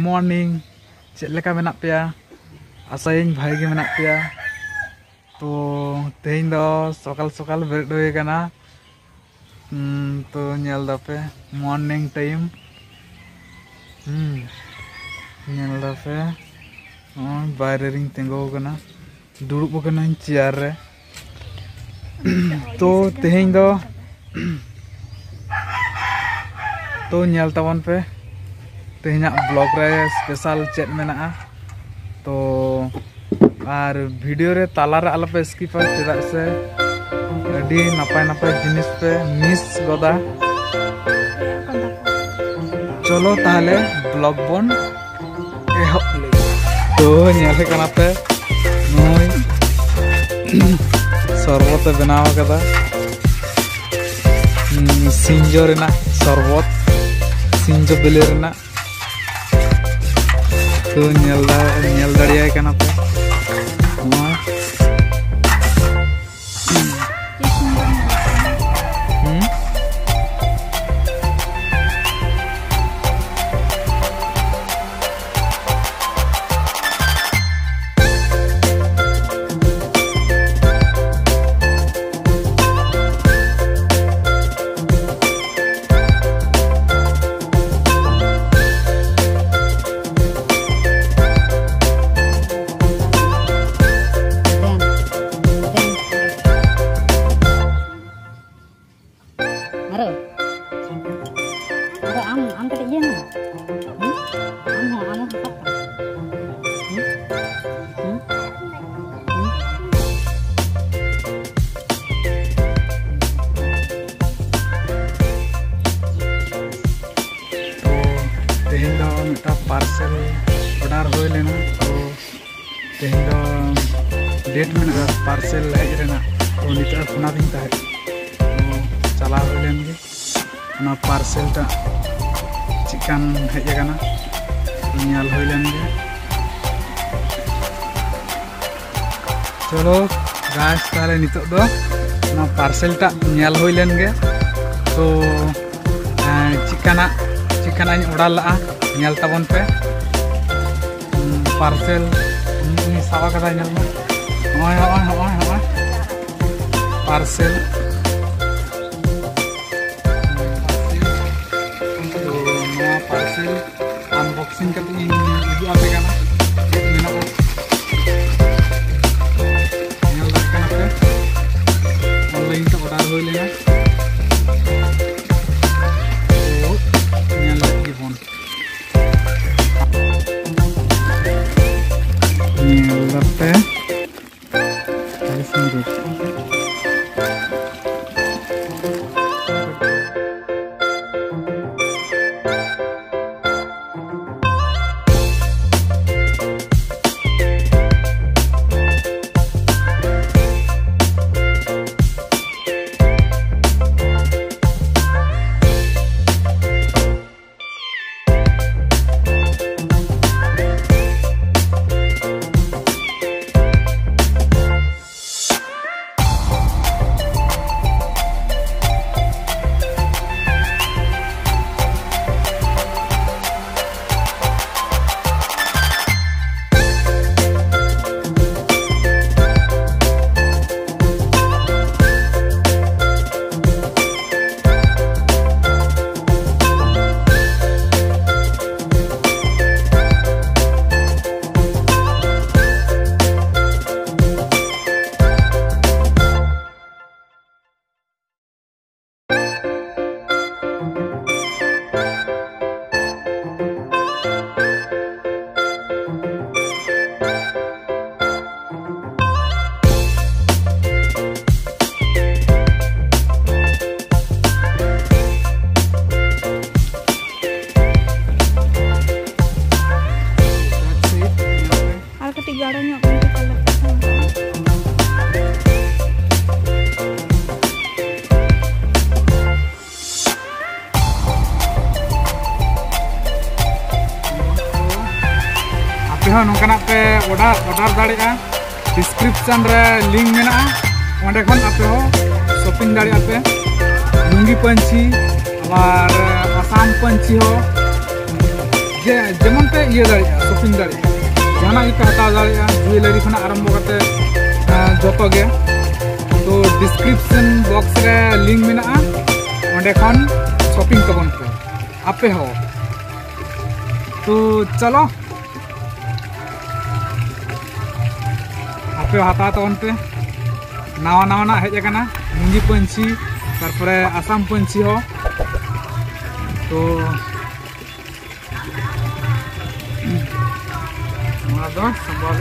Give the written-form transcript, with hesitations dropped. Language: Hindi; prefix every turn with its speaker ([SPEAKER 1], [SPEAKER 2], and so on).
[SPEAKER 1] मॉर्निंग चेक लेका मेना पेया आसायिन भाई गे मेना पेया तो तेहिं दो सकाल सकाल बेरेद हुए कना तो नेल दापे मॉर्निंग टाइम नेल दापे बाहरे रिंग तेंगो कना दुड़ुब कना चेयर रे तो तेहिं दो तो नेल ताबन पे तेहिना ब्लॉग रे स्पेशल चेक मेना तो और वीडियो रे ताला रे आलपे स्किप चेदा से अडी नापाय नापाय जिनिस पे मिस गोदा चलो ताहले ब्लॉग बन एहब ले तो नेले कना पे नोय शरबत बनाव कदा सिंजो रेना शरबत सिंजो बिले रेना तो नेल दाड़ियाय कना पे पार्सल ऑर्डर हो लेना तो तेहिं दो डेट में पार्सल हेज रेना तो निता फोना दिन ताहे तो चला हो लेन गे ना पार्सल टा चिकन हेज कना नेल हो लेन गे चलो गाइस ताले नितो दो ना पार्सल टा नेल हो लेन गे तो चिकन ऑर्डर ला नेल ताबन पे parcel ini sawa kata nyal hoy parcel तो नवा पार्सल अनबॉक्सिंग करते इदु आpe kana मेना nyal dak kana पे ऑनलाइन से ऑर्डर हो लेना तो nyal lagi phone पे नौकाना पे ऑर्डर दाड़ेगा डिस्क्रिप्शन रे लिंक मेना ओंडे खन आपे हो शॉपिंग दाड़े पे लुंगी पंची और आसाम पंची हो जेमन पे ये दाड़िया शॉपिंग दाड़िया जहां भी पे हता दाड़िया ज्वेलरी खना आरंभ करते जोतो गे तो डिस्क्रिप्शन बॉक्स रे लिंक मेना ओंडे खन शॉपिंग तबन पे आपे हो तो चलो आपे हता तबन पे नावा नावा ना हेज आकाना मुंजी पंची तारपरे आसाम पंची हो तो संभाल